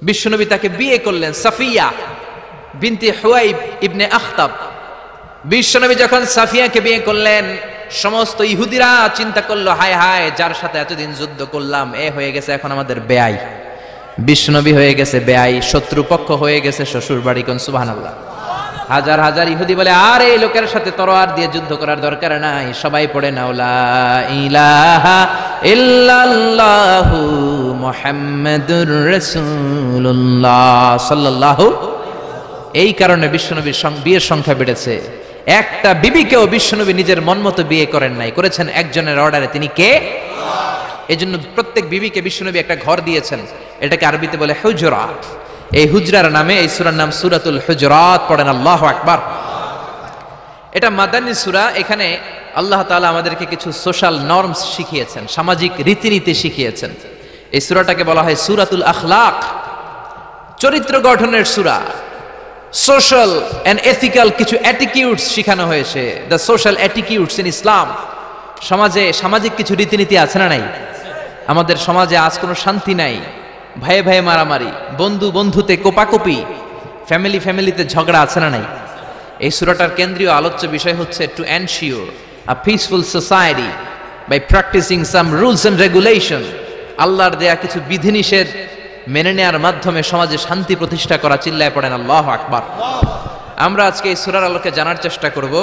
বিশ্বনবী তাকে বিয়ে করলেন, সাফিয়া বিনতে হুয়াইব ইবনে আখতাব। বিশ্বনবী যখন সাফিয়াকে বিয়ে করলেন, সমস্ত ইহুদিরা চিন্তা করলো, হায় হায়, যার সাথে এতদিন যুদ্ধ করলাম এ হয়ে গেছে এখন আমাদের বেয়াই। বিশ্বনবী হয়ে গেছে বেয়াই, শত্রুপক্ষ হয়ে গেছে শ্বশুর বাড়ি। কোন সুবহানাল্লাহ। হাজার হাজার ইহুদি বলে, আর এই লোকের সাথে তরোয়ার দিয়ে যুদ্ধ করার দরকার নাই, সবাই পড়ে নাও লা ইলাহা ইল্লাল্লাহু মুহাম্মাদুর রাসূলুল্লাহ সাল্লাল্লাহু। এই কারণে বিশ্বনবীর বিয়ের সংখ্যা বেড়েছে। একটা বিবিকেও বিশ্বনবী নিজের মন মতো বিয়ে করেন নাই, করেছেন একজনের অর্ডারে। তিনি কে? এই জন্য প্রত্যেক বিবিকে বিশ্বনবী একটা ঘর দিয়েছেন, এটাকে আরবিতে বলে হুজরাত। এই হুজরার নামে এই সূরার নাম সূরাতুল হুজরাত। পড়েন আল্লাহু আকবার। এটা মাদানী সূরা। এখানে আল্লাহ তাআলা আমাদেরকে কিছু সোশ্যাল নরমস শিখিয়েছেন, সামাজিক রীতিনীতি শিখিয়েছেন। এই সূরাটাকে বলা হয় সূরাতুল আখলাক, চরিত্র গঠনের সূরা। সোশ্যাল এন্ড এথিক্যাল কিছু অ্যাটিটিউডস শেখানো হয়েছে, দ্য সোশ্যাল অ্যাটিটিউডস ইন ইসলাম। সমাজে সামাজিক কিছু রীতিনীতি আছে না নাই? আমাদের সমাজে আজ কোনো শান্তি নাই, ভাইয়ে ভাইয়ে মারামারি, বন্ধু বন্ধুতে কোপাকুপি, ফ্যামিলি ফ্যামিলিতে ঝগড়া আছে না নাই? এই সূরাটার কেন্দ্রীয় আলোচ্য বিষয় হচ্ছে to ensure a peaceful society by practising some rules and regulation. আল্লাহর দেয়া কিছু বিধিনিষেধ মেনে নেওয়ার মাধ্যমে সমাজে শান্তি প্রতিষ্ঠা করা। চিল্লায় পড়েন আল্লাহু আকবার। আমরা আজকে এই সূরার আলোকে জানার চেষ্টা করব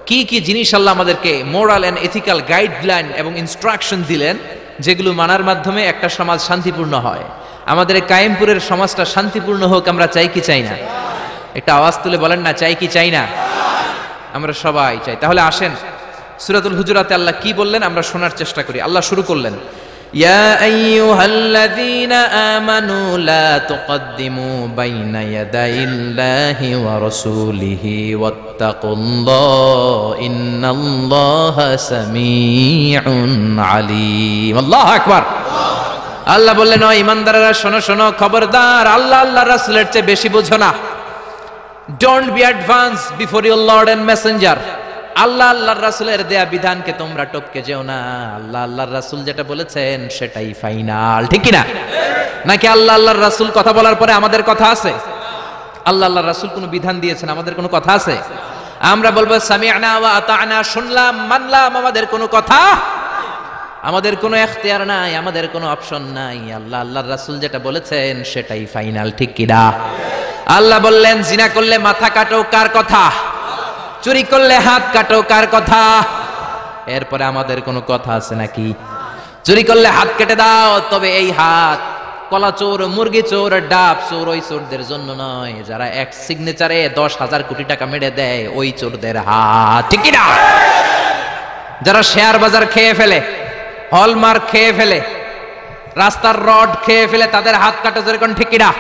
কি কি জিনিস আল্লাহ আমাদেরকে মোরাল এন্ড এথিক্যাল গাইডলাইন এবং ইনস্ট্রাকশন দিলেন, যেগুলো মানার মাধ্যমে একটা সমাজ শান্তিপূর্ণ হয়। আমাদের এই কায়েমপুরের সমাজটা শান্তিপূর্ণ হোক, আমরা চাই কি চাই না? একটা আওয়াজ তুলে বলেন না, চাই কি চাই না? আমরা সবাই চাই। তাহলে আসেন সূরাতুল হুজুরাতে আল্লাহ কি বললেন আমরা শোনার চেষ্টা করি। আল্লাহ শুরু করলেন, ইয়া আইয়ুহাল্লাযীনা আমানু লা তুকদ্দিমু বাইনা ইয়াদাইল্লাহি ওয়া রাসূলিহি ওয়াত্তাকুল্লাহ ইন্নাল্লাহা সামিউন আলীম। আল্লাহু আকবার। আল্লাহ বললেন, ও ঈমানদাররা শোনো শোনো, খবরদার, আল্লাহ আল্লাহর রাসূলের চেয়ে বেশি বুঝো না। Don't be advance before your lord and messenger. Allah আল্লাহর রাসূলের দেয়া বিধানকে তোমরা টপকে যেও না। আল্লাহ আল্লাহর রাসূল যেটা বলেছেন সেটাই ফাইনাল, ঠিক কি না? নাকি আল্লাহ আল্লাহর রাসূল কথা বলার পরে আমাদের কথা আছে? আল্লাহ আল্লাহর রাসূল কোনো বিধান দিয়েছেন, আমাদের কোনো কথা আছে? আমরা বলবো সামি'না ওয়া আতা'না, শুনলাম মানলাম, আমাদের কোনো কথা, আমাদের কোনো এখতিয়ার নাই, আমাদের কোনো অপশন নাই। আল্লাহ আল্লাহর রাসূল যেটা বলেছেন সেটাই ফাইনাল, ঠিক কি না? আল্লাহ বললেন, জিনা করলে মাথা কাটো, কার কথা? চুরি করলে হাত কাটো, কার কথা? এরপরে আমাদের কোনো কথা আছে নাকি? চুরি করলে হাত কেটে দাও, তবে এই হাত কলা চোর, মুরগি চোর, ডাব চোর, ওই চোরদের জন্য নয়, যারা এক সিগনেচারে 10,000 কোটি টাকা মেরে দেয়, ওই চোরদের হাত, ঠিক কি না? যারা শেয়ার বাজার খেয়ে ফেলে, হলমার্ক খেয়ে ফেলে, রাস্তার রড খেয়ে ফেলে, তাদের হাত কাটো, যেরকম, ঠিক কি না?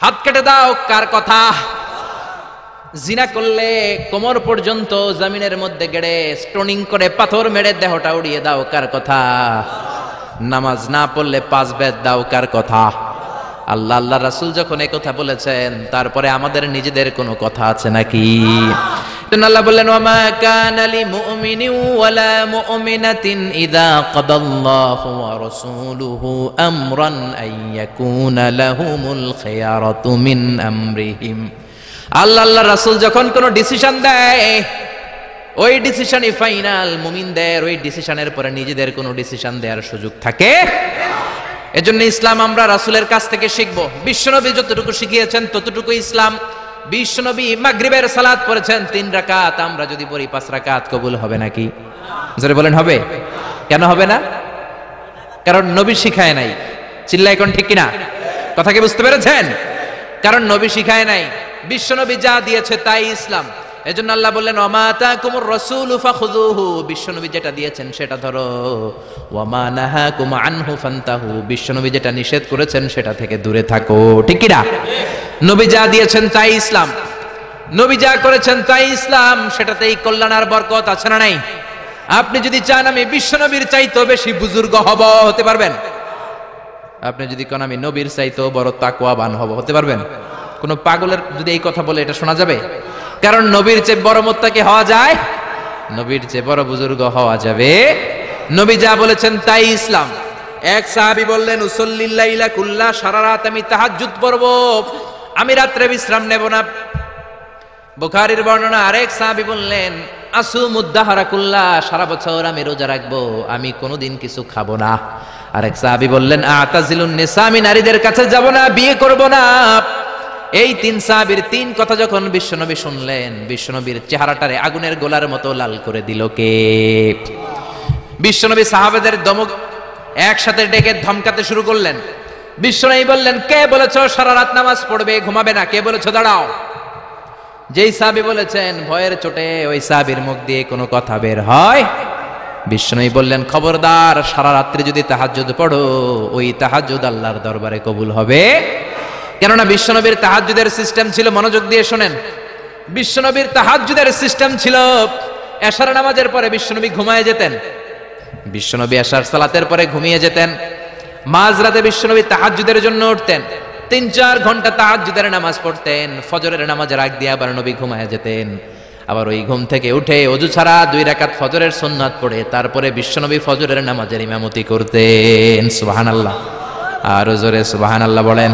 হাত কেটে দাও, কার কথা? জিনা করলে কোমর পর্যন্ত জমিনের মধ্যে গেড়ে স্টোনিং করে পাথর মেরে দেহটা উড়িয়ে দাও, কার কথা? নামাজ না পড়লে 5 বেদ দাও, কার কথা? আল্লাহ আল্লাহ রাসূল যখন এই কথা বলেছেন, তারপরে আমাদের নিজেদের কোনো কথা আছে নাকি? আল্লাহ বললেন, ওয়ামা কানা লিমুমিনিন ওয়ালা মুমিনাতিন ইযা কাদাল্লাহু ওয়া রাসূলুহু আমরান আইয়াকুনা লাহুমুল খিয়ারাতু মিন আমরিহিম। আল্লাহ আল্লাহ রাসূল যখন কোনো ডিসিশন দেয়, ওই ডিসিশনই ফাইনাল। মুমিনদের ওই ডিসিশনের পরে নিজেদের কোনো ডিসিশন দেওয়ার সুযোগ থাকে? এজন্য ইসলাম আমরা রাসূলের কাছ থেকে শিখবো। বিশ্বনবী যতটুকু শিখিয়েছেন ততটুকু ইসলাম। বিশ্বনবী মাগরিবের সালাত পড়েছেন 3 রাকাত, আমরা যদি পড়ি 5 রাকাত, কবুল হবে নাকি? জোরে বলেন, হবে? কেন হবে না? কারণ নবী শিখায় নাই। চিল্লায় কোন, ঠিক কিনা? কথা কি বুঝতে পেরেছেন? কারণ নবী শিখায় নাই, বিশ্বনবী যা দিয়েছে তাই ইসলাম। এজন্য আল্লাহ বললেন, ওয়া মা আতাকুমুর রাসূলু ফাখুযুহু, বিশ্বনবী যেটা দিয়েছেন সেটা ধরো, ওয়া মা নাহাকুম আনহু ফান্তাহু, বিশ্বনবী যেটা নিষেধ করেছেন সেটা থেকে দূরে থাকো, ঠিক কি না? নবী যা দিয়েছেন তাই ইসলাম, নবী যা করেছেন তাই ইসলাম, সেটাতেই কল্যাণ আর বরকত আছে না নাই? আপনি যদি চান আমি বিশ্বনবীর চাইতেও বেশি বুজুর্গ হব, হতে পারবেন? আপনি যদি কোন আমি নবীর চাইতেও বড় তাকওয়াবান হব, হতে পারবেন? কোন পাগলের যদি এই কথা বলে এটা শোনা যাবে? কারণ নবীর চেয়ে বড় মুত্তাকি হওয়া যায়, নবীর চেয়ে বড় বুজুর্গ হওয়া যাবে। নবী যা বলেছেন তাই ইসলাম। এক সাহাবী বললেন উসাল্লিল লাইলা কুল্লা, সারা রাত আমি তাহাজ্জুদ পড়ব, আমি রাত্রে বিশ্রাম নেব না। বুখারীর বর্ণনা। আরেক সাহাবী বললেন আসুমুদ দাহরা কুল্লা, সারা বছর আমি রোজা রাখবো, আমি কোনোদিন কিছু খাবো না। আরেক সাহাবী বললেন আতাজিলুন নিসা, আমি নারীদের কাছে যাব না, বিয়ে করব না। এই তিন সাহাবীর তিন কথা যখন বিশ্বনবী শুনলেন, বিশ্বনবীর চেহারাটারে আগুনের গোলার মতো লাল করে দিল কে? বিশ্বনবী সাহাবাদের দমক একসাথে ডেকে ধমকাতে শুরু করলেন। বিশ্বনবী বললেন কে বলেছো সারা রাত নামাজ পড়বে, ঘুমাবে না? কে বলেছো দাঁড়াও? যেই সাহাবী বলেছেন ভয়ের চোটে ওই সাহাবীর মুখ দিয়ে কোনো কথা বের হয়। বিশ্বনবী বললেন খবরদার, সারা রাত্রি যদি তাহাজ্জুদ পড়ো, ওই তাহাজ্জুদ আল্লাহর দরবারে কবুল হবে। কেননা বিশ্বনবীর তাহাজ্জুদের সিস্টেম ছিল, মনোযোগ দিয়ে শোনেন, বিশ্বনবীর তাহাজ্জুদের সিস্টেম ছিল এশার নামাজের পরে বিশ্বনবী ঘুমায় যেতেন। বিশ্বনবী এশার সালাতের পরে ঘুমিয়ে যেতেন। মাঝরাতে বিশ্বনবী তাহাজ্জুদের জন্য উঠতেন, 3-4 ঘন্টা তাহাজ্জুদের নামাজ পড়তেন। ফজরের নামাজের আগ দিয়ে আবার নবী ঘুমায় যেতেন। আবার ওই ঘুম থেকে উঠে ওযু ছাড়া 2 রাকাত ফজরের সুন্নাত পড়ে তারপরে বিশ্বনবী ফজরের নামাজের ইমামতি করতেন। সুবহানাল্লাহ, আর জোরে সুবহানাল্লাহ বলেন।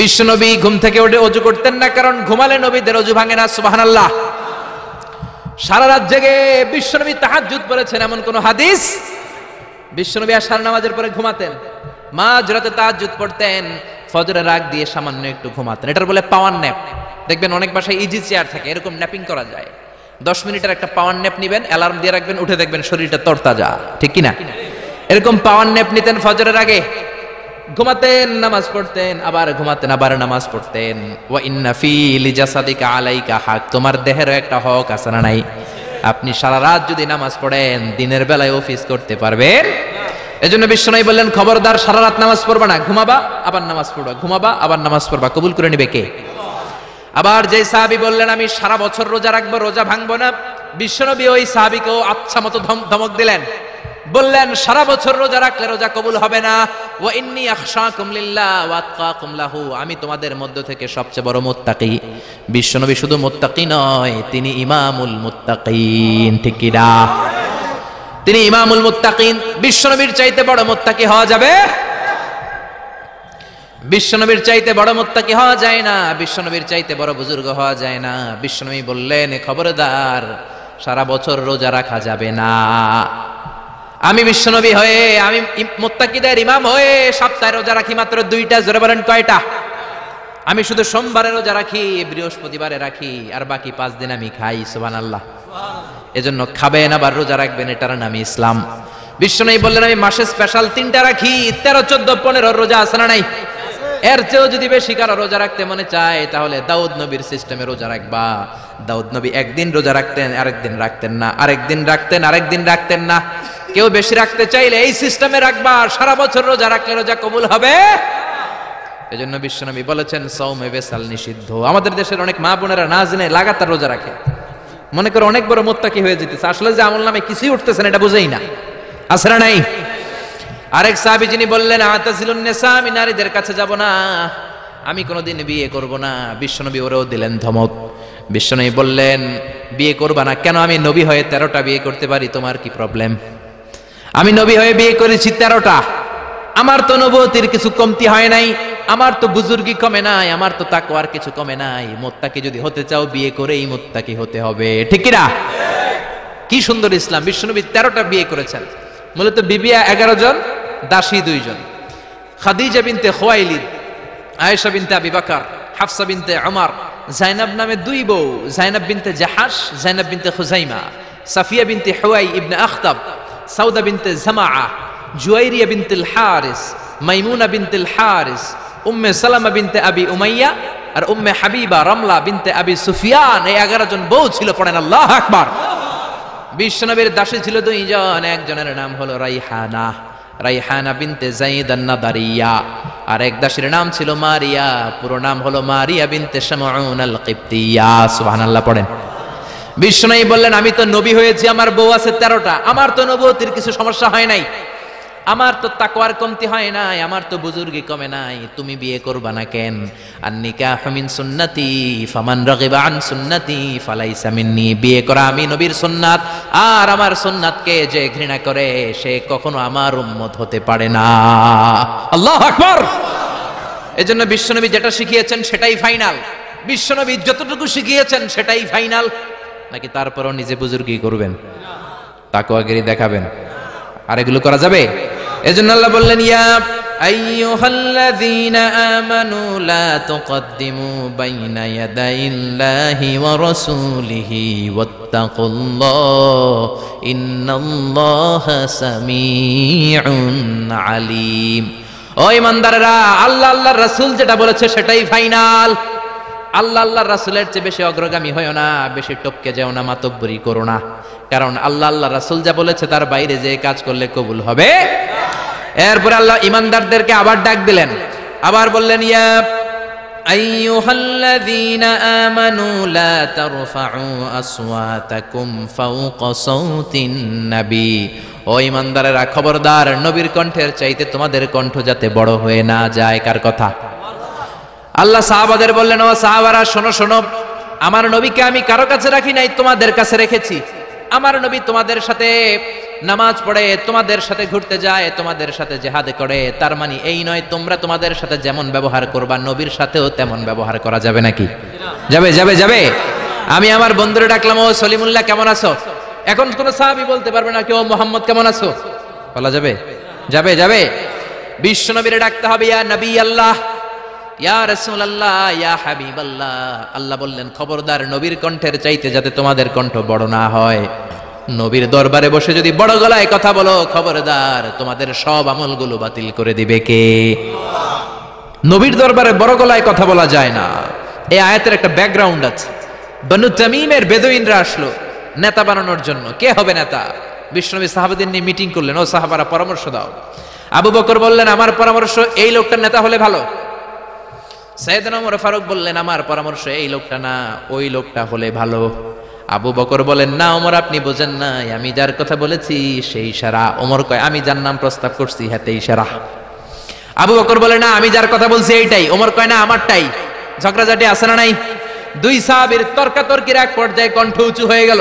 বিশ্বনবী ঘুম থেকে উঠে ওযু করতেন না, কারণ ঘুমালে নবীদের ওযু ভাঙে না। সুবহানাল্লাহ। সারা রাত জেগে বিশ্বনবী তাহাজ্জুদ পড়েছেন এমন কোন হাদিস? বিশ্বনবী আশার নামাজের পরে ঘুমাতেন, মাঝরাতে তাহাজ্জুদ পড়তেন, ফজরের আগ দিয়ে সামান্য একটু ঘুমাতেন। এটার বলে পাওয়ার ন্যাপ। দেখবেন অনেক বাসায় ইজি চেয়ার থাকে, এরকম ন্যাপিং করা যায়। 10 মিনিটের একটা পাওয়ার ন্যাপ নিবেন, অ্যালার্ম দিয়ে রাখবেন, উঠে দেখবেন শরীরটা তরতাজা, ঠিক কিনা? এরকম পাওয়ার ন্যাপ নিতেন ফজরের আগে, ঘুমাতেন, নামাজ পড়তেন, আবার ঘুমাতেন, আবার নামাজ পড়তেন। ওয়া ইন্না ফি লিজাসাদিকা আলাইকা হক, তোমার দেহেরও একটা হক আছে না নাই? আপনি সারা রাত যদি নামাজ পড়েন, দিনের বেলায় অফিস করতে পারবেন? এজন্য বিশ্বনবী বললেন খবরদার, সারা রাত নামাজ পড়বা না, ঘুমাবা আবার নামাজ পড়বা, ঘুমাবা আবার নামাজ পড়বা, কবুল করে নিবে কে? আবার যে সাহাবী বললেন আমি সারা বছর রোজা রাখবো, রোজা ভাঙবো না, বিশ্বনবী ওই সাহাবীকেও আচ্ছা মতো ধমক দিলেন, বললেন সারা বছর রোজা রাখলে রোজা কবুল হবে না। ওয়া ইন্নী আখশাকুম লিল্লাহ ওয়া আতকাকুম লাহু, আমি তোমাদের মধ্য থেকে সবচেয়ে বড় মুত্তাকি। বিশ্বনবী শুধু মুত্তাকি নয়, তিনি ইমামুল মুত্তাকিন, ঠিক কি না? তিনি ইমামুল মুত্তাকিন। বিশ্বনবীর চাইতে বড় মুত্তাকি হওয়া যাবে? বিশ্বনবীর চাইতে বড় মুত্তাকি হওয়া যায় না, বিশ্বনবীর চাইতে বড় বুজুর্গ হওয়া যায় না। বিশ্বনবী বললেন খবরদার, সারা বছর রোজা রাখা যাবে না। আমি বিশ্বনবী হয়ে, আমি মুত্তাকিদের ইমাম হয়ে সপ্তাহে রোজা রাখি মাত্র 2টা। জোরে বলেন কয়টা? আমি শুধু সোমবারে রোজা রাখি, বৃহস্পতিবারে রাখি, আর বাকি 5 দিন আমি খাই। সুবহানাল্লাহ। এজন্য খাবেন আবার রোজা রাখবেন, এটার নামই ইসলাম। বিশ্বনবী বললেন আমি মাসে স্পেশাল 3টা রাখি, 13, 14, 15 রোজা আছে না নাই? এর চেয়েও যদি বেশি কারো রোজা রাখতে মনে চায়, তাহলে দাউদ নবীর সিস্টেমে রোজা রাখবা। দাউদ নবী একদিন রোজা রাখতেন, আরেকদিন রাখতেন না, আরেকদিন রাখতেন, আরেকদিন রাখতেন না। কেউ বেশি রাখতে চাইলে এই সিস্টেমে রাখবা, সারা বছর রোজা রাখলে রোজা কবুল হবে। এজন্য বিশ্বনবী বলেছেন সাওমে বেসাল নিষিদ্ধ। আমাদের দেশের অনেক মা বোনেরা না জেনে লাগাতার রোজা রাখে, মনে করে অনেক বড় মুত্তাকি হয়ে যেতেছে, আসলে যে আমল নামে কিছুই উঠতেছে না এটা বুঝেই না। আছে না নাই? আরেক সাহাবী যিনি বললেন আতাজিলুন নিসা, আমি নারীদের কাছে যাব না, আমি কোনোদিন বিয়ে করব না। বিশ্বনবী ওরেও দিলেন ধমক। বিশ্বনবী বললেন বিয়ে করবা না কেন? আমি নবী হয়ে 13টা বিয়ে করতে পারি, তোমার কি প্রবলেম? আমি নবী হয়ে বিয়ে করেছি 13টা, আমার তো নবুয়তির কিছু কমতি হয় নাই, আমার তো বুজুর্গি কমে নাই, আমার তো তাকওয়ার কিছু কমে নাই। মুত্তাকি যদি হতে চাও বিয়ে করেই মুত্তাকি হতে হবে, ঠিক কি না? কি সুন্দর ইসলাম! বিশ্বনবী 13টা বিয়ে করেছেন। মূলত বিবিয়া 11 জন, দাসী 2 জন। খাদিজা বিনতে খুয়াইলিদ, আয়েশা বিনতে আবি বকর, হাফসা বিনতে উমর, জাইনাব নামে 2 বউ, জাইনাব বিনতে জাহাশ, জাইনাব বিনতে খুজাইমা, সাফিয়া বিনতে হুয়াই ইবনে আখতাব, সাউদা বিনতে জামাআ, জুয়াইরিয়া বিনতুল হারিস, মাইমুনা বিনতুল হারিস, উম্মে সালামা বিনতে আবি উমাইয়া, আর উম্মে হাবিবা রামলা বিনতে আবি সুফিয়ান। এই 11 জন বউ ছিল। পড়েন আল্লাহু আকবার। বিশ্বনবীর দাসী ছিল 2 জন, একজনের নাম হলো রাইহানা, রাইহানা বিনতে যায়েদ আন-নাদারিয়া, আর এক দাসীর নাম ছিল মারিয়া, পুরো নাম হলো মারিয়া বিনতে শামউন আল-কিবতিয়া। সুবহানাল্লাহ পড়েন। বিশ্বনবী বললেন আমি তো নবী হয়েছি, আমার বউ আছে 13টা, আমার তো নবুয়তির কিছু সমস্যা হয় নাই। আমার তো তাকওয়ার কমতি হয় নাই, আমার তো বুজুর্গি কমে নাই, তুমি বিয়ে করবা না কেন? আন-নিকাহু মিন সুন্নতি ফামান রাগিবা আন সুন্নতি ফালাইসা মিন্নি। বিয়ে করা আমি নবীর সুন্নাত, আর আমার সুন্নাতকে যে ঘৃণা করে সে কখনো আমার উম্মত হতে পারে না। আল্লাহু আকবার। এজন্য বিশ্বনবী যেটা শিখিয়েছেন সেটাই ফাইনাল। বিশ্বনবী যতটুকু শিখিয়েছেন সেটাই ফাইনাল। নাকি তারপরও নিজে বুজুর্গি করবেন, তাকওয়াগিরি দেখাবেন? আর এগুলো করা যাবে? এজন্য আল্লাহ বললেন, ইয়া আইয়ুহাল্লাযীনা আমানু লা তুকদ্দিমু বাইনা ইয়াদাইল্লাহি ওয়া রাসূলিহি ওয়াত্তাকুল্লাহ ইন্নাল্লাহা সামিউন আলীম। ও ইমানদারেরা, আল্লাহ আল্লাহর রাসূল যেটা বলেছে সেটাই ফাইনাল। আল্লাহ আল্লাহর রাসূলের চেয়ে বেশি অগ্রগামী হয়ো না, বেশি টপকে যেও না, মাতব্বরি করো না। কারণ আল্লাহ আল্লাহ রাসূল যা বলেছে তার বাইরে যে কাজ করলে কবুল হবে। এরপর আল্লাহ ইমানদারদেরকে আবার ডাক দিলেন, আবার বললেন, ইয়া আইয়ুহাল্লাযীনা আমানু লা তারফাউ আসওয়াতাকুম ফাওকা সাওতিন নবী। ও ইমানদারেরা, খবরদার, নবীর কণ্ঠের চাইতে তোমাদের কণ্ঠ যাতে বড় হয়ে না যায়। কার কথা? আল্লাহ সাহাবাদের বললেন, ও সাহাবারা শোনো শোনো, আমার নবীকে আমি কারো কাছে রাখি নাই, তোমাদের কাছে রেখেছি। আমার নবী তোমাদের সাথে নামাজ পড়ে, তোমাদের সাথে ঘুরতে যায়, তোমাদের সাথে জিহাদ করে। তার মানে এই নয় তোমরা তোমাদের সাথে যেমন ব্যবহার করবা নবীর সাথেও তেমন ব্যবহার করা যাবে নাকি? যাবে যাবে যাবে। আমি আমার বন্ধুরে ডাকলাম, ও সলিমুল্লাহ কেমন আছো? এখন কোন সাহাবী বলতে পারবে না কেউ মোহাম্মদ কেমন আছো? বলা যাবে? যাবে যাবে। বিশ্ব নবীরে ডাকতে হবে, ইয়া নবী আল্লাহ, ইয়া রাসূলুল্লাহ, ইয়া হাবিবাল্লাহ। আল্লাহ বললেন, খবরদার, নবীর কণ্ঠের চাইতে যাতে তোমাদের কণ্ঠ বড় না হয়। নবীর দরবারে বসে যদি বড় গলায় কথা বলো, খবরদার, তোমাদের সব আমলগুলো বাতিল করে দিবে কে? নবীর দরবারে বড় গলায় কথা বলা যায় না। এই আয়াতের একটা ব্যাকগ্রাউন্ড আছে। বনু তামিমের বেদুইনরা আসলো নেতা বানানোর জন্য। কে হবে নেতা? বিশ্বনবী সাহাবাদের নিয়ে মিটিং করলেন, ও সাহাবারা পরামর্শ দাও। আবু বকর বললেন, আমার পরামর্শ এই লোকটার নেতা হলে ভালো। সাইয়েদনা ওমর ফারুক বললেন, আমার পরামর্শ এই লোকটা না, ওই লোকটা হলে ভালো। আবু বকর বলেন, না ওমর, আপনি বোঝেন নাই, আমি যার কথা বলেছি সেই সারা। ওমর কয়, আমি যার নাম প্রস্তাব করছি হাতেই সারা। আবু বকর বলে, না আমি যার কথা বলছি এইটাই। ওমর কয়, না আমারটাই। ঝগড়াঝাটি আছে না নাই? দুই সাহাবীর তর্কাতর্কির এক পর্যায়ে কণ্ঠ উঁচু হয়ে গেল।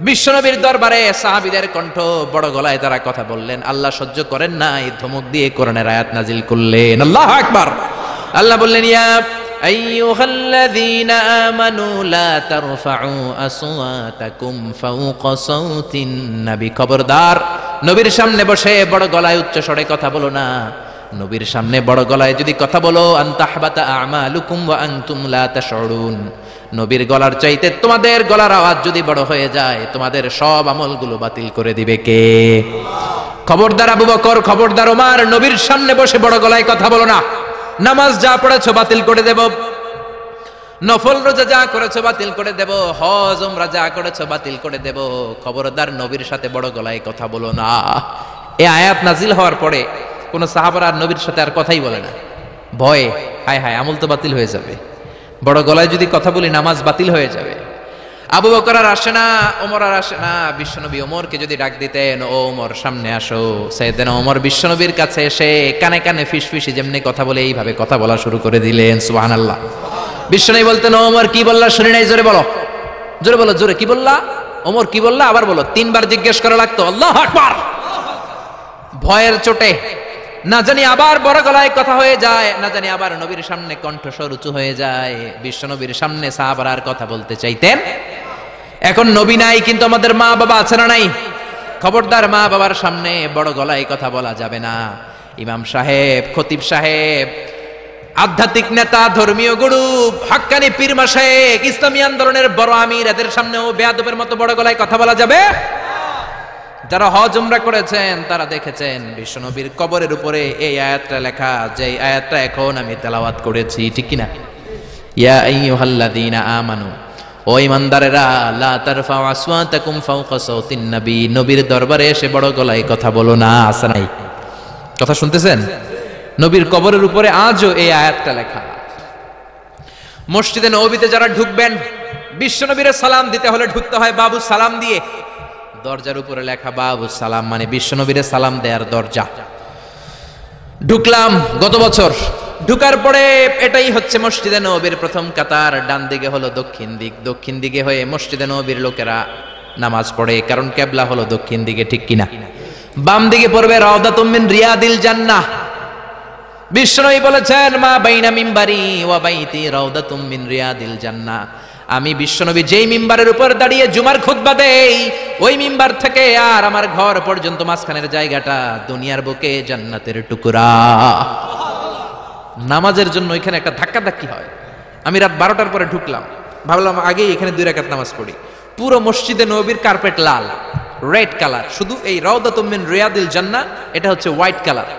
বিশ্বনবীর দরবারে সাহাবীদের কণ্ঠ বড় গলায় তারা কথা বললেন। আল্লাহ সহ্য করেন নাই, ধমক দিয়ে কোরআনের আয়াত নাজিল করলেন। আল্লাহু আকবার। আল্লাহ বললেন, ইয়া আইয়ুহাল্লাযীনা আমানু লা তারফাউ আসওয়াতাকুম ফাওকা সাওতিন নবী। খবরদার, নবীর সামনে বসে বড় গলায় উচ্চ স্বরে কথা বলো না। নবীর সামনে বড় গলায় যদি কথা বলো, আনতাহবাতা আমালুকুম ওয়া আনতুম লা তাশউরুন। নবীর গলার চাইতে তোমাদের গলার আওয়াজ যদি বড় হয়ে যায়, তোমাদের সব আমলগুলো বাতিল করে দিবে কে? খবরদার আবু বকর, খবরদার ওমর, নবীর সামনে বসে বড় গলায় কথা বলো না। নামাজ যা পড়েছো বাতিল করে দেব, নফল রোজা যা করেছো বাতিল করে দেব, হজ উমরা যা করেছো বাতিল করে দেব। খবরদার, নবীর সাথে বড় গলায় কথা বলো না। এই আয়াত নাজিল হওয়ার পরে কোন সাহাবারা নবীর সাথে আর কথাই বলে না, ভয়ে। হায় হায়, আমল তো বাতিল হয়ে যাবে, বড় গলায় যদি কথা বলি নামাজ বাতিল হয়ে যাবে। আবু বকর আর আসে না, ওমর আর আসে না। বিশ্বনবী ওমরকে যদি ডাক দিতেন, ও ওমর সামনে আসো, সাইয়েদনা ওমর বিশ্বনবীর কাছে এসে কানে কানে ফিসফিসি যেমনি কথা বলে এইভাবে কথা বলা শুরু করে দিলেন। সুবহানাল্লাহ। বিশ্বনবী বলতেন, ওমর কি বললা শুনি নাই, জোরে বলো, জোরে বলো, জোরে। কি বললা ওমর, কি বললা? আবার বলো। তিনবার জিজ্ঞেস করা লাগতো। আল্লাহু আকবার। ভয়ের চোটে না জানি আবার বড় গলায় কথা হয়ে যায়, না জানি আবার নবীর সামনে কণ্ঠস্বর উঁচু হয়ে যায়। বিশ্বনবীর সামনে সাহাবারা আর কথা বলতে চাইতেন। এখন নবী নাই, কিন্তু আমাদের মা বাবা আছে না নাই? খবরদার, মা বাবার সামনে বড় গলায় কথা বলা যাবে না। ইমাম সাহেব, খতিব সাহেব, আধ্যাত্মিক নেতা, ধর্মীয় গুরু, হাক্কানি পীর মাশায়েখ, ইসলামী আন্দোলনের বড় আমির, এদের সামনেও বেয়াদবের মতো বড় গলায় কথা বলা যাবে? যারা হজ উমরা করেছেন তারা দেখেছেন বিশ্বনবীর কবরের উপরে এই আয়াতটা লেখা, যে আয়াতটা এখন আমি তেলাওয়াত করেছি, ঠিক কিনা? ইয়া আইয়ুহাল্লাযীনা আমানু, ও ইমানদারেরা, লা তারফাউ আসওয়াতাকুম ফাওকা সাওতিন নবী। নবীর দরবারে এসে বড় গলায় কথা বলো না। আছে নাই? কথা শুনতেছেন? নবীর কবরের উপরে আজও এই আয়াতটা লেখা। মসজিদে নববীতে যারা ঢুকবেন, বিশ্বনবীর সালাম দিতে হলে ঢুকতে হয় বাবু সালাম দিয়ে। দরজার উপরে লেখা বাবুস সালাম, মানে বিশ্বনবীর সালাম দেয়ার দরজা। ঢুকলাম গত বছর। ঢুকার পরে এটাই হচ্ছে মসজিদে নববীর প্রথম কাতার। ডান দিকে হলো দক্ষিণ দিক, দক্ষিণ দিকে হয়ে মসজিদে নববীর লোকেরা নামাজ পড়ে, কারণ কিবলা হলো দক্ষিণ দিকে, ঠিক কিনা? বাম দিকে পড়বে রাউদাতুম মিন রিয়াদিল জান্নাহ। বিশ্বনবী বলেছেন মা বাইনা মিম্বারি ওয়া বাইতি রাউদাতুম মিন রিয়াদিল জান্নাহ। আমি বিশ্বনবী যেই মিম্বারের উপর দাঁড়িয়ে জুমার খুতবা দেই, ওই মিম্বার থেকে আর আমার ঘর পর্যন্ত মাঝখানের জায়গাটা দুনিয়ার বুকে জান্নাতের টুকরা। নামাজের জন্য এখানে একটা ধাক্কাধাক্কি হয়। আমি রাত 12টার পরে ঢুকলাম, ভাবলাম আগেই এখানে 2 রাকাত নামাজ পড়ি। পুরো মসজিদে নববীর কার্পেট লাল, রেড কালার, শুধু এই রাউদাতুম মিন রিয়াদিল জান্নাহ এটা হচ্ছে হোয়াইট কালার,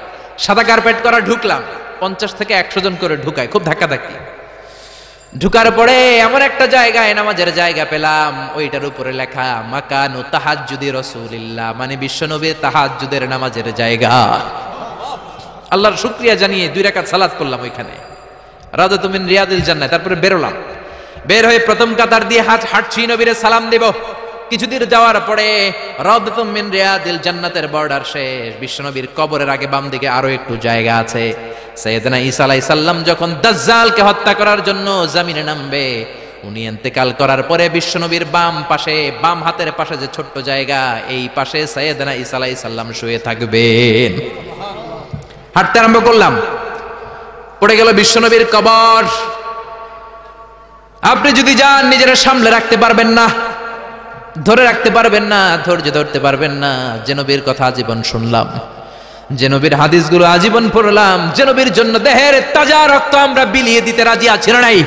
সাদা কার্পেট করা। ঢুকলাম, 50 থেকে 100 জন করে ঢুকায়, খুব ধাক্কাধাক্কি। ঢুকার পরে এমন একটা জায়গায় নামাজের জায়গা পেলাম, ওইটার উপরে লেখা মাকানু তাহাজ্জুদি রাসূলিল্লাহ, মানে বিশ্বনবীর তাহাজ্জুদের নামাজের জায়গা। আল্লাহর শুকরিয়া জানিয়ে 2 রাকাত সালাত করলাম ওইখানে, রাউদাতুম মিন রিয়াদিল জান্নাহ। তারপরে বেরোলাম, বের হয়ে প্রথম কাতার দিয়ে হাঁটছি নবীর সালাম দেব। কিছুদিন যাওয়ার পরে রাউদাতুম মিন রিয়াদিল জান্নাতের বর্ডার শেষ। বিশ্বনবীর কবরের আগে বাম দিকে আরো একটু জায়গা আছে। সাইয়েদনা ঈসা আলাইহিস সালাম যখন দাজ্জালকে হত্যা করার জন্য জমিনে নামবে, উনি ইন্তেকাল করার পরে বিশ্বনবীর বাম পাশে, বাম হাতের পাশে যে ছোট্ট জায়গা, এই পাশে সাইয়েদনা ঈসা আলাইহিস সালাম শুয়ে থাকবেন। হাঁটতে আরম্ভ করলাম, পড়ে গেল বিশ্বনবীর কবর। আপনি যদি যান নিজের সামলে রাখতে পারবেন না, ধরে রাখতে পারবেন না, ধৈর্য ধরতে পারবেন না। যে নবীর কথা আজীবন শুনলাম, যে নবীর হাদিসগুলো আজীবন পড়লাম, যে নবীর জন্য দেহের তাজা রক্ত আমরা বিলিয়ে দিতে রাজি আছি না নাই?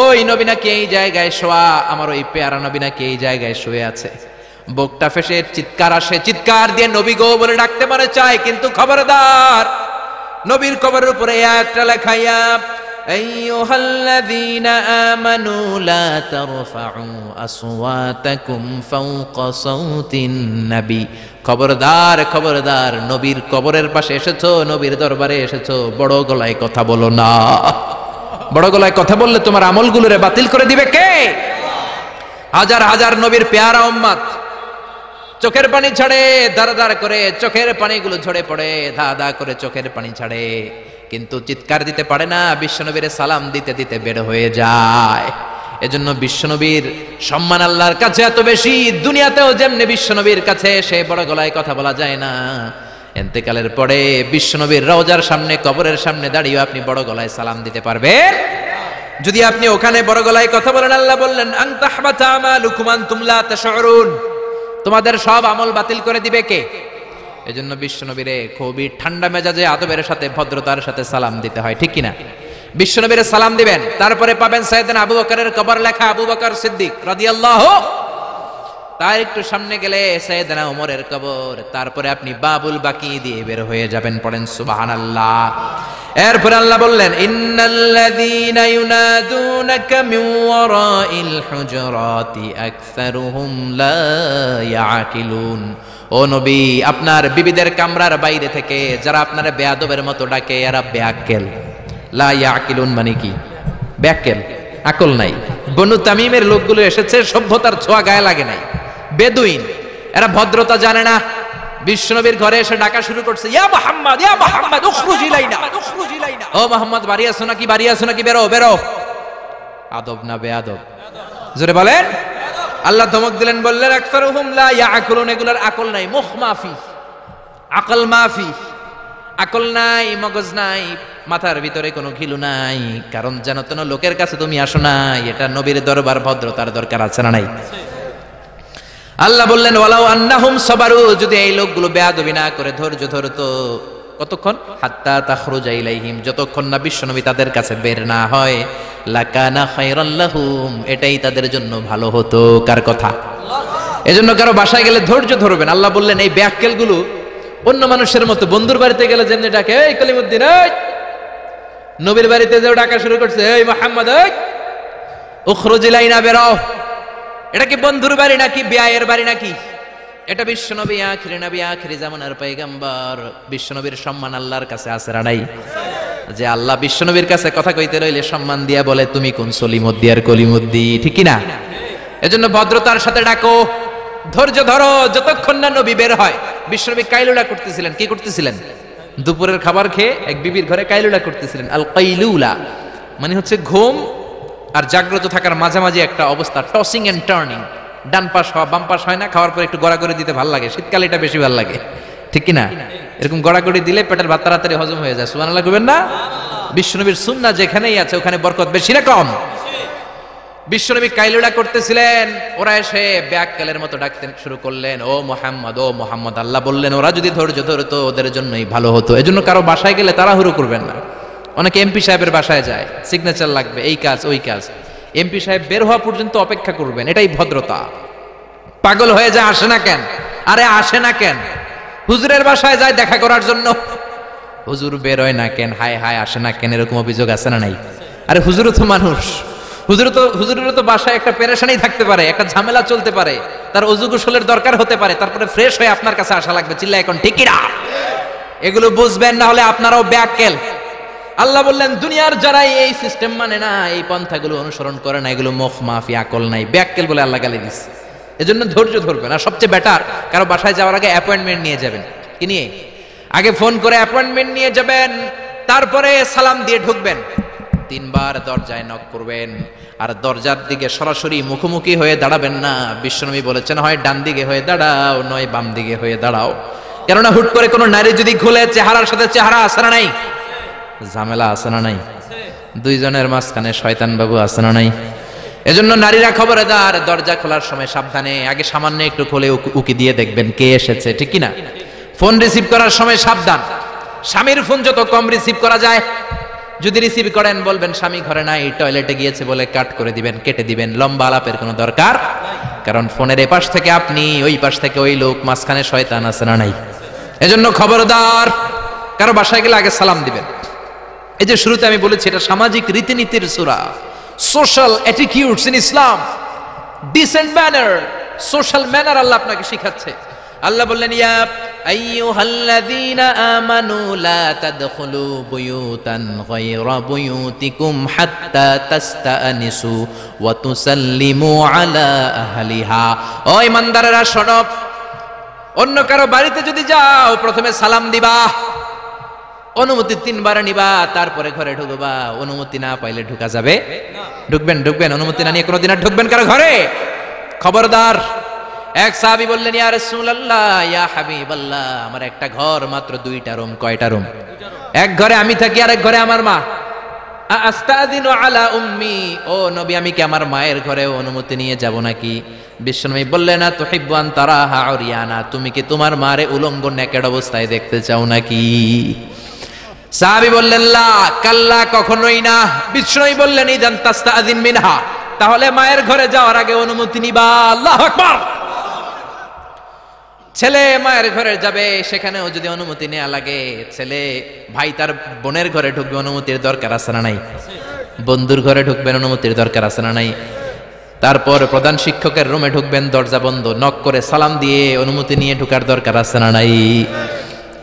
ওই নবী নাকি এই জায়গায় শোয়া, আমার ওই পেয়ারা নবী নাকি এই জায়গায় শুয়ে আছে। বুকটা ফেসে চিৎকার আসে, চিৎকার দিয়ে নবী গো বলে ডাকতে মনে চায়, কিন্তু খবরদার, নবীর কবরের উপরে একটা লেখাইয়া আইয়ুহাল্লাযীনা আমানু লা তারফাউ আসওয়াতাকুম ফাওকা সাওতিন নবী। খবরদার, খবরদার, নবীর কবরের পাশে এসেছো, নবীর দরবারে এসেছো, বড় গলায় কথা বলো না। বড় গলায় কথা বললে তোমার আমলগুলোরে বাতিল করে দিবে কে? হাজার হাজার নবীর পেয়ারা উম্মত চোখের পানি ছাড়ে, দাঁড়া দাঁড়া করে চোখের পানিগুলো ঝরে পড়ে, ধা ধা করে চোখের পানি ছাড়ে, কিন্তু চিৎকার দিতে পারে না। বিশ্বনবীর সালাম দিতে দিতে বের হয়ে যায়। এজন্য বিশ্বনবীর সম্মান আল্লাহর কাছে এত বেশি, দুনিয়াতেও যেমনি বিশ্বনবীর কাছে সে বড় গলায় কথা বলা যায় না, ইন্তেকালের পরে বিশ্বনবীর রওজার সামনে, কবরের সামনে দাঁড়িয়ে আপনি বড় গলায় সালাম দিতে পারবেন? যদি আপনি ওখানে বড় গলায় কথা বলেন, আল্লাহ বললেন আন তাহবাতা আমালুকুম আনতুম লা তাশউরুন, তোমাদের সব আমল বাতিল করে দিবে কে? এজন্য বিশ্বনবীরে খুবই ঠান্ডা মেজাজে, আদবের সাথে, ভদ্রতার সাথে সালাম দিতে হয়, ঠিক কিনা? বিশ্বনবীরে সালাম দিবেন, তারপরে পাবেন সাইয়েদনা আবু বকরের কবর লেখা আবু বকর সিদ্দিক রাদিয়াল্লাহু। তার একটু সামনে গেলে সাইয়েদনা ওমরের কবর, তারপরে আপনি বাবুল বাকি দিয়ে বের হয়ে যাবেন। পড়েন সুবহানাল্লাহ। এরপরে আল্লাহ বললেন ইন্নাল্লাযীনা ইউনাদুনাকা মিন ওয়ারাইল হুজুরাতি আকসারুহুম লা ইয়াকিলুন। ও নবী, আপনার বিবিদের কামরার বাইরে থেকে যারা আপনার বেয়াদবের মতো ডাকে, এরা বেআক্কেল। লা ইয়াকিলুন মানে কি? বেআক্কেল, আকল নাই। বনু তামিমের লোকগুলো এসেছে, সভ্যতার ছোঁয়া গায়ে লাগে নাই, বেদুইন, এরা ভদ্রতা জানে না। বিশ্বনবীর ঘরে এসে ডাকা শুরু করছে, ইয়া মুহাম্মদ, ইয়া মুহাম্মদ, উখরুজ ইলাইনা, উখরুজ ইলাইনা। ও মুহাম্মদ, বাড়ি আছো নাকি? বাড়ি আছো নাকি? বেরো, বেরো। আদব না বেয়াদব? জোরে বলেন। আল্লাহ ধমক দিলেন, বললেন আকসারুহুম লা ইয়াকুলুন, এগুলোর আকল নাই, মুখ মাফি, আকল মাফি, আকল নাই, মগজ নাই, মাথার ভিতরে কোনো ঘিলু নাই। কারণ যেন তেন লোকের কাছে তুমি আসো নাই, এটা নবীর দরবার, ভদ্রতার দরকার আছে না নাই? আল্লাহ বললেন ওয়ালাউ আন্নাহুম সাবারু, যদি এই লোকগুলো বেয়াদবি না করে ধৈর্য ধরতো, কতক্ষণ? হাত্তা তাখরুজা ইলাইহিম, যতক্ষণ না বিশ্বনবী তাদের কাছে বের না হয়, লাকানা খায়রাল লাহুম, এটাই তাদের জন্য ভালো হতো। কার কথা? এজন্য কারো বাসায় গেলে ধৈর্য ধরবেন। আল্লাহ বললেন এই বেয়াক্কেলগুলো অন্য মানুষের মতো, বন্ধুর বাড়িতে গেলে যেমনি ডাকে, এই কলিমুদ্দিন, এই, নবীর বাড়িতে যেও ডাকা শুরু করছে, এই মুহাম্মদ, এই উখরুজ ইলাইনা, বেরো। এটা কি বন্ধুর বাড়ি নাকি বিয়ের বাড়ি নাকি? এটা বিশ্বনবী, আখিরি নবী, আখিরি জামানার পয়গম্বর। বিশ্বনবীর সম্মান আল্লাহর কাছে আছে না নাই? যে আল্লাহ বিশ্বনবীর কাছে কথা কইতে রইলে সম্মান দিয়া বলে, তুমি কোন সলিমুদ্দি আর কলিমুদ্দি, ঠিক কি না? এজন্য ভদ্রতার সাথে ডাকো, ধৈর্য ধরো যতক্ষণ না নবী বের হয়। বিশ্বনবী কাইলুলা করতেছিলেন। কি করতেছিলেন? দুপুরের খাবার খেয়ে এক বিবির ঘরে কাইলুলা করতেছিলেন। আল কাইলুলা মানে হচ্ছে ঘুম আর জাগ্রত থাকার মাঝামাঝি একটা অবস্থা, টসিং এন্ড টার্নিং, ডান পাশ হওয়া বাম পাশ হয় না, খাওয়ার পরে একটু গড়াগড়ি দিতে ভালো লাগে, শীতকালে এটা বেশি ভালো লাগে, ঠিক কি না? এরকম গড়াগড়ি দিলে পেটের ভাত তাড়াতাড়ি হজম হয়ে যায়। সুবহানাল্লাহ কইবেন না? বিশ্বনবীর সুন্নাহ যেখানেই আছে ওখানে বরকত বেশি না কম? বিশ্বনবী কাইলুলা করতেছিলেন, ওরা এসে ব্যাককালের মতো ডাকতে শুরু করলেন, ও মুহাম্মদ, ও মুহাম্মদ। আল্লাহ বললেন ওরা যদি ধৈর্য ধরতো ওদের জন্যই ভালো হতো। এজন্য কারো বাসায় গেলে তাড়াহুড়ো করবেন না। অনেকে এমপি সাহেবের বাসায় যায়, সিগনেচার লাগবে, এই কাজ ওই কাজ, এমপি সাহেব বের হওয়া পর্যন্ত অপেক্ষা করবেন, এটাই ভদ্রতা। পাগল হয়ে যায়, আসে না কেন? আরে আসে না কেন? হুজুরের বাসায় যায় দেখা করার জন্য, হুজুর বের হয় না কেন? হায় হায় আসে না কেন? এরকম অভিযোগ আছে না নাই? আরে হুজুরও তো মানুষ, হুজুরেরও তো বাসায় একটা পেরেশানি থাকতে পারে, একটা ঝামেলা চলতে পারে, তার অজু গোসলের দরকার হতে পারে, তারপরে ফ্রেশ হয়ে আপনার কাছে আসা লাগবে। চিল্লা এখন ঠিক কি না? এগুলো বুঝবেন, না হলে আপনারাও ব্যাককেল। আল্লাহ বললেন দুনিয়ার যারাই এই সিস্টেম মানে না, এই পন্থাগুলো অনুসরণ করে না, এগুলো মুখ মাফি, আকল নাই, ব্যাককেল বলে আল্লাহ গালি দিচ্ছে। এজন্য ধৈর্য ধরবেন। আর সবচেয়ে বেটার, কারো বাসায় যাওয়ার আগে অ্যাপয়েন্টমেন্ট নিয়ে যাবেন। কি নিয়ে? আগে ফোন করে অ্যাপয়েন্টমেন্ট নিয়ে যাবেন, তারপরে সালাম দিয়ে ঢুকবেন। 3 বার দরজায় নক করবেন, আর দরজার দিকে সরাসরি মুখোমুখি হয়ে দাঁড়াবেন না। বিশ্বনবী বলেছেন হয় ডান দিকে হয়ে দাঁড়াও, নয় বাম দিকে হয়ে দাঁড়াও। কেননা হুট করে কোনো নারী যদি খুলে চেহারার সাথে চেহারা আসে না নাই? ঝামেলা আছে না নাই? দুইজনের মাঝখানে শয়তান বাবু আছে না নাই? এজন্য নারীরা খবরদার, দরজা খোলার সময় সাবধানে, আগে সামান্য একটু খুলে উকি দিয়ে দেখবেন কে এসেছে, ঠিক কি না? ফোন রিসিভ করার সময় সাবধান, স্বামীর ফোন যত কম রিসিভ করা যায়। যদি রিসিভ করেন বলবেন স্বামী ঘরে নাই, টয়লেটে গিয়েছে বলে কাট করে দিবেন, কেটে দিবেন। লম্বা আলাপের কোনো দরকার, কারণ ফোনের এপাশ থেকে আপনি, ওই পাশ থেকে ওই লোক, মাঝখানে শয়তান আছে না নাই? এজন্য খবরদার, কারো বাসায় গেলে আগে সালাম দিবেন। এই যে শুরুতে আমি বলেছি এটা সামাজিক রীতিনীতির সূরা, social attitudes in Islam, decent manner, social manner Allah আপনাকে শিখাচ্ছে। আল্লাহ বললেন ইয়া আইয়ুহাল্লাযীনা আমানু লা তাদখুলু বুয়ুতান গায়রা বুয়ুতিকুম হাত্তা তাস্তানিসু ওয়া তুসাল্লিমু আলা আহলিহা। ও ঈমানদারেরা শোনো, অন্য কারো বাড়িতে যদি যাও প্রথমে সালাম দিবা, অনুমতি 3 বার নিবা, তারপরে ঘরে ঢুকবা। অনুমতি না পাইলে ঢুকা যাবে না। ঢুকবেন, অনুমতি না নিয়ে কোনোদিন আর ঢুকবেন কারো ঘরে? খবরদার। এক সাহাবী বললেন ইয়া রাসূলুল্লাহ, ইয়া হাবিবাল্লাহ, আমার একটা ঘর, মাত্র 2টা রুম। কয়টা রুম? এক ঘরে আমি থাকি, আর এক ঘরে আমার মা। আস্তাযিনু আলা উম্মি, ও নবী আমি কি আমার মায়ের ঘরেও অনুমতি নিয়ে যাব নাকি? বিশ্বনবী বললেন না তুহিব্বু আন তারাহা উরিয়ানা, তুমি কি তোমার মারে উলঙ্গ নেকেড অবস্থায় দেখতে চাও নাকি? সাহাবী বললেন লা, কাল্লা, কখনোই না। বিশ্বনবী বললেন ইদান তাস্তাযিন মিনহা, তাহলে মায়ের ঘরে যাওয়ার আগে অনুমতি নিবা। আল্লাহু আকবার। ছেলে মায়ের ঘরে যাবে, সেখানেও যদি অনুমতি নেওয়া লাগে, ছেলে ভাই তার বোনের ঘরে ঢুকবে, অনুমতির দরকার আছে না নাই? বন্ধুর ঘরে ঢুকবেন, অনুমতির দরকার আছে না নাই? তারপর প্রধান শিক্ষকের রুমে ঢুকবেন, দরজা বন্ধ, নক করে সালাম দিয়ে অনুমতি নিয়ে ঢোকার দরকার আছে না নাই?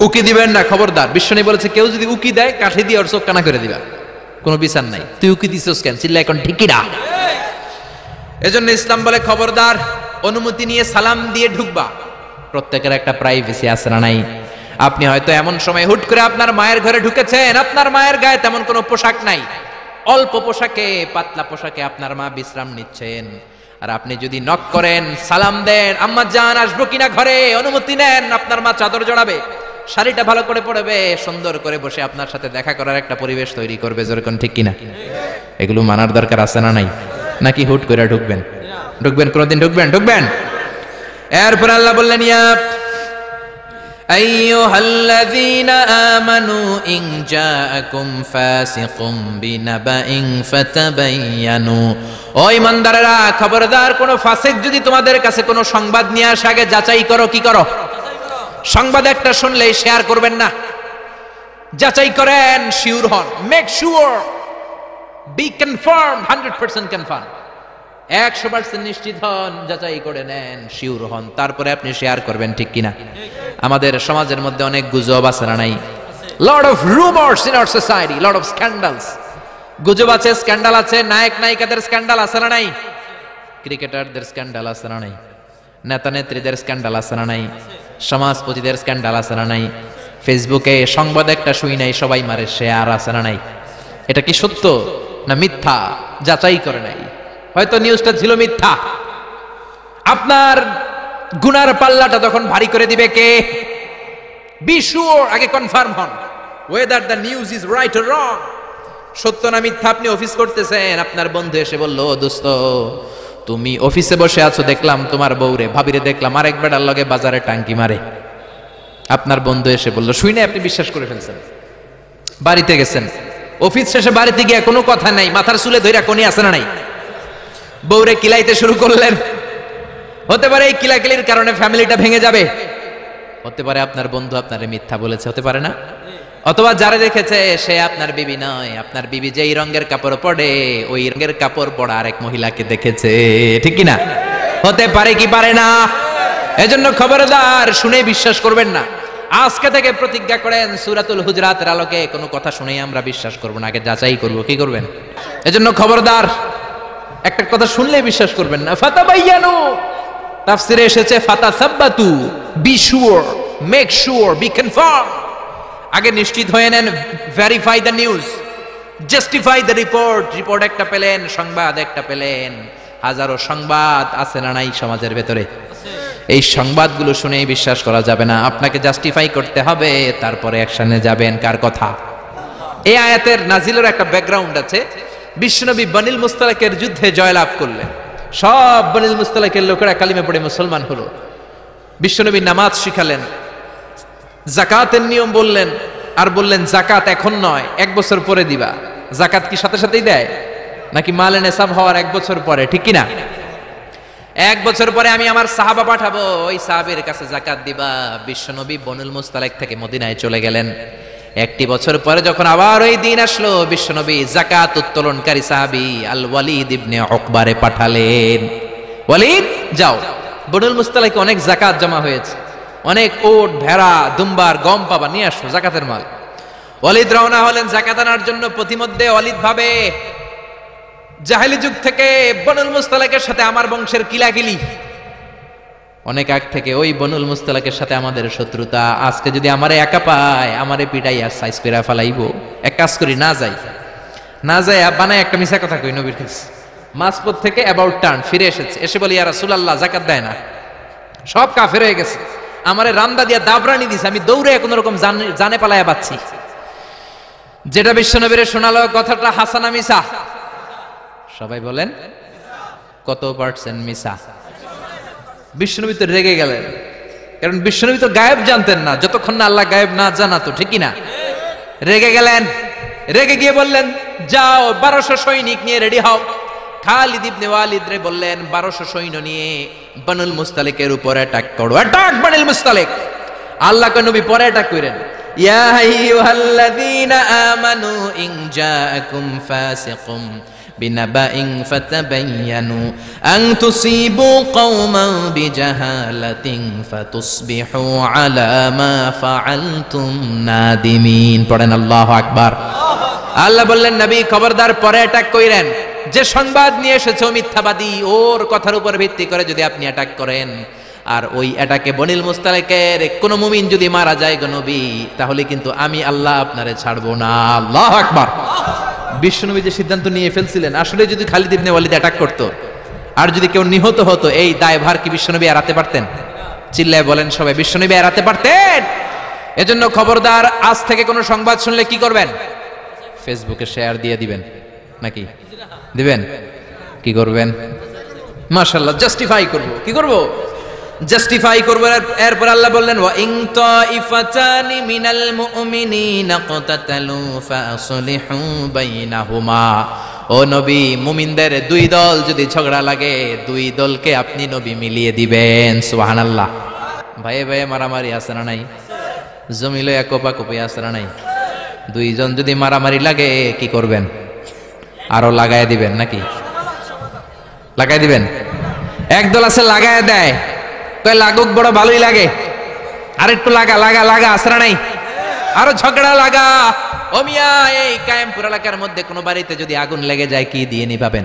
উকি দিবেন না, খবরদার। বিশ্বনবী বলেছে কেউ যদি উকি দেয় কাঠি দিয়ে ওর চোখ কানা করে দিবা, কোনো বিচার নাই। তুই উকি দিছিস কেন? চিল্লা এখন ঠিক কি না? এজন্য ইসলাম বলে খবরদার, অনুমতি নিয়ে সালাম দিয়ে ঢুকবা। প্রত্যেকের একটা প্রাইভেসি আছে না নাই? আপনি হয়তো এমন সময় হুট করে আপনার মায়ের ঘরে ঢুকেছেন, আপনার মায়ের গায়ে তেমন কোনো পোশাক নাই, অল্প পোশাকে, পাতলা পোশাকে আপনার মা বিশ্রাম নিচ্ছেন। আর আপনি যদি নক করেন, সালাম দেন, আম্মা জান আসবো কিনা ঘরে, অনুমতি নেন, আপনার মা চাদর জড়াবে, শাড়িটা ভালো করে পরবে, সুন্দর করে বসে আপনার সাথে দেখা করার একটা পরিবেশ তৈরি করবে। যেরকম ঠিক কিনা? এগুলো মানার দরকার আছে না নাই? নাকি হুট করে ঢুকবেন? কোনদিন ঢুকবেন। এরপর আল্লাহ বললেন ইয়া আইয়ুহাল্লাযীনা আমানু ইন জাআকুম ফাসিকুম বিনাবাইন ফাতাবায়ানু, ও ঈমানদারেরা খবরদার, কোন ফাসিক যদি তোমাদের কাছে কোনো সংবাদ নিয়ে আসে আগে যাচাই করো। কি করো? সংবাদ একটা শুনলেই শেয়ার করবেন না, যাচাই করেন, শিওর হন, make sure, be confirm, 100% confirm, 100% নিশ্চিত হন, যাচাই করে নেন, শিওর হন, তারপরে আপনি শেয়ার করবেন, ঠিক কিনা? আমাদের সমাজের মধ্যে অনেক গুজব আছে না নাই? Lot of rumours in our society, lot of scandals. গুজব আছে, স্ক্যান্ডাল আছে, নায়ক নায়িকাদের স্ক্যান্ডাল আছে না নাই? ক্রিকেটারদের স্ক্যান্ডাল আছে না নাই? নেতা নেত্রীদের স্ক্যান্ডাল আছে না নাই, সমাজপতিদের স্ক্যান্ডাল আছে না নাই, ফেসবুকে সংবাদ একটা শুই নাই সবাই মারে শেয়ার আছে না নাই। এটা কি সত্য না মিথ্যা যাচাই করে নাই, হয়তো নিউজটা ছিল মিথ্যা। আপনার গুনার পাল্লাটা তখন ভারী করে দিবে কে? বি শিওর, আগে কনফার্ম হন whether the news is right or wrong. সত্য না মিথ্যা আপনি অফিস করতেছেন, আপনার বন্ধু এসে বলল, দোস্ত তুমি অফিসে বসে আছো, দেখলাম তোমার বউরে ভাবিরে দেখলাম আরেক বেটার লগে বাজারে টাঙ্কি মারে। আপনার বন্ধু এসে বলল, শুই না আপনি বিশ্বাস করে ফেলছেন। বাড়িতে গেছেন, অফিস শেষে বাড়িতে গিয়ে কোনো কথা নাই, মাথার চুলে ধইরা কোনি আছে না নাই, বউরে কিলাইতে শুরু করলেন। হতে পারে এই কিলাকিলির কারণে ফ্যামিলিটা ভেঙে যাবে, হতে পারে আপনার বন্ধু আপনারে মিথ্যা বলেছে, হতে পারে না? অথবা যারা দেখেছে সে আপনার বিবি নয়, আপনার বিবি যেই রঙের কাপড় পরে ওই রঙের কাপড় পরা আরেক মহিলাকে দেখেছে, ঠিক কি না? হতে পারে কি পারে না? এজন্য খবরদার, শুনে বিশ্বাস করবেন না। আজকে থেকে প্রতিজ্ঞা করেন সূরাতুল হুজরাতের আলোকে কোনো কথা শুনেই আমরা বিশ্বাস করব না, আগে যাচাই করব। কি করবেন? এজন্য খবরদার, একটা কথা শুনলে বিশ্বাস করবেন না। ফাতাবায়ানু, তাফসিরে এসেছে ফাতাসাব্বাতু, be sure, make sure, be confirm. আগে নিশ্চিত হয়ে নেন, verify the news, justify the report. Report একটা পেলেন, সংবাদ একটা পেলেন, হাজারো সংবাদ আছে না নাই সমাজের ভেতরে, এই সংবাদগুলো শুনেই বিশ্বাস করা যাবে না, আপনাকে জাস্টিফাই করতে হবে, তারপরে অ্যাকশনে যাবেন। কার কথা? এই আয়াতের নাজিলের একটা ব্যাকগ্রাউন্ড আছে। বিশ্বনবী বনিল মুস্তালাকের যুদ্ধে জয়লাভ করলেন, সব বনিল মুস্তালাকের লোকেরা কালিমা পড়ে মুসলমান হলো। বিশ্বনবী নামাজ শিখালেন, যাকাতের নিয়ম বললেন, আর বললেন যাকাত এখন নয়, 1 বছর পরে দিবা। যাকাত কি সাথে সাথেই দেয় নাকি মালে নেসাব হওয়ার 1 বছর পরে, ঠিক কিনা? 1 বছর পরে আমি আমার সাহাবা পাঠাবো, ওই সাহাবের কাছে যাকাত দিবা। বিশ্বনবী বনুল মুস্তালিক থেকে মদিনায় চলে গেলেন। 1 বছর পরে যখন আবার ওই দিন আসলো, বিশ্বনবী যাকাত উত্তোলনকারী সাহাবী আল ওয়ালিদ ইবনে উকবারে পাঠালেন, ওয়ালিদ যাও, বনুল মুস্তালিকে অনেক যাকাত জমা হয়েছে, অনেক ওট ভেড়া দুম্বার গম পাবা, নিয়ে আসো যাকাতের মাল। ওয়ালিদ রওনা হলেন যাকাত আনার জন্য। প্রতিমধ্যে ওয়ালিদ ভাবে, জাহেলি যুগ থেকে বনুল মুস্তালিকের সাথে আমার বংশের কিলাকিলি, অনেক আগ থেকে ওই বনুল মুস্তালিকের সাথে আমাদের শত্রুতা। আজকে যদি আমারে একা পায়, আমারে পিটাই আর সাইজ করে ফেলাইবো। এক কাজ করি, না যাই, না যাই বানায় একটা মিছা কথা কই নবীর কাছে। মাঝপথ থেকে অ্যাবাউট টার্ন ফিরে এসেছে, এসে বলি ইয়া রাসূলুল্লাহ যাকাত দেয় না, সব কাফের হয়ে গেছে, আমারে রান্দা দিয়া দাবরানি দিছে, আমি দৌড়ে কোন রকম জানে পালায়া বাঁচছি। যেটা বিশ্বনবীর শোনালো কথাটা হাসানা মিছা? সবাই বলেন কত পার্সেন্ট মিছা? বিশ্বনবী তো রেগে গেলেন, কারণ বিশ্বনবী তো গায়েব জানতেন না যতক্ষণ না আল্লাহ গায়েব না জানাতো, ঠিক কি না? রেগে গেলেন, রেগে গিয়ে বললেন যাও 1200 সৈনিক নিয়ে রেডি হও। খালিদ ইবনে ওয়ালিদ রে বললেন 1200 সৈন্য নিয়ে বনুল মুস্তালিকের উপর অ্যাটাক করো, অ্যাটাক বনুল মুস্তালিক। আল্লাহকে নবী পরে অ্যাটাক করেন, ইয়া আইয়ুহাল্লাযীনা আমানু ইন জাআকুম ফাসিকুম বিনাবাইন ফাতাবায়ানু আন তুসিবু কওমান বিজাহালাতিন ফাতুসবিহু আলা মা ফাআলতুম নাদিমিন। পড়েন আল্লাহু আকবার। আল্লাহ বললেন নবী খবরদার পরে অ্যাটাক কইরেন, যে সংবাদ নিয়ে এসেছে মিথ্যাবাদী, ওর কথার উপর ভিত্তি করে যদি আপনি অ্যাটাক করেন, আর ওই অ্যাটাকে বনিল মুস্তালিকের কোন মুমিন যদি মারা যায় গো নবী, তাহলে কিন্তু আমি আল্লাহ আপনারে ছাড়বো না। আল্লাহু আকবার। বিশ্বনবী যে সিদ্ধান্ত নিয়ে ফেলছিলেন, আসলে যদি খালিদ ইবনে ওয়ালিদ অ্যাটাক করতো আর যদি কেউ নিহত হতো, এই দায়ভার কি বিশ্বনবী এড়াতে পারতেন? চিল্লায় বলেন সবাই, বিশ্বনবী এড়াতে পারতেন? এজন্য খবরদার, আজ থেকে কোনো সংবাদ শুনলে কি করবেন? ফেসবুকে শেয়ার দিয়ে দিবেন, নাকি দিবেন? কি করবেন? মাশাআল্লাহ, জাস্টিফাই করব। কি করব? জাস্টিফাই করব। এরপর আল্লাহ বললেন ওয়া ইন তাইফাতানি মিনাল মুমিনিনা ক্তাতালু ফাসলিহু বাইনাহুমা। ও নবী, মুমিনদের 2 দল যদি ঝগড়া লাগে, 2 দলকে আপনি নবী মিলিয়ে দিবেন। সুবহানাল্লাহ। ভাইয়ে ভাইয়ে মারামারি আছে না নাই? জমিলে কোপাকুপি আছে না নাই? 2 জন যদি মারামারি লাগে কি করবেন? আরো লাগায় দিবেন নাকি? লাগাই দিবেন? একদল আছে লাগায় দেয়, কয় লাগুক, বড় ভালোই লাগে, আর একটু লাগা লাগা লাগা, আসরা নাই, আরো ঝগড়া লাগা। ও মিয়া, এই কায়েমপুর এলাকার মধ্যে কোন বাড়িতে যদি আগুন লেগে যায় কি দিয়ে নিভাবেন?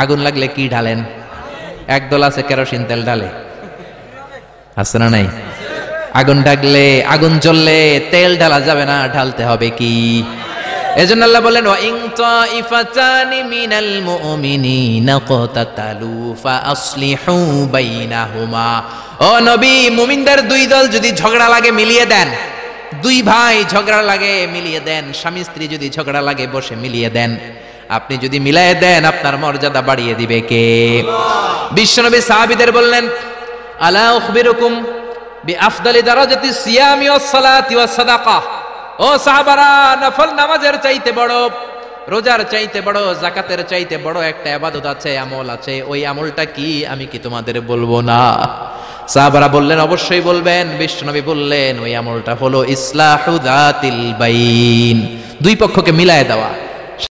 আগুন লাগলে কি ঢালেন? একদল আছে কেরোসিন তেল ঢালে, আছে না নাই? আগুন ডাকলে, আগুন জ্বললে তেল ঢালা যাবে না, ঢালতে হবে কি? এজন্য আল্লাহ বলেন ওয়া ইন তাইফাতানি মিনাল মুমিনিনা ক্তাতালু ফাআসলিহু বাইনাহুমা। ও নবী, মুমিনদের দুই দল যদি ঝগড়া লাগে মিলিয়ে দেন, দুই ভাই ঝগড়া লাগে মিলিয়ে দেন, স্বামী স্ত্রী যদি ঝগড়া লাগে বসে মিলিয়ে দেন। আপনি যদি মিলিয়ে দেন আপনার মর্যাদা বাড়িয়ে দিবে কে? বিশ্বনবী সাহাবীদের বললেন আলা উখবিরুকুম বিআফদালি দারাজাতি সিয়ামি ওয়াস সালাতি ওয়াস সাদাকা। ও সাহাবারা, নফল নামাজের চাইতে বড়, রোজার চাইতে বড়, যাকাতের চাইতে বড় একটা ইবাদত আছে, আমল আছে। ওই আমলটা কি আমি কি তোমাদের বলবো না? সাহাবারা বললেন অবশ্যই বলবেন। বিশ্বনবী বললেন ওই আমলটা হলো ইসলাহু যাতিল বাইন, দুই পক্ষকে মিলায়ে দেওয়া।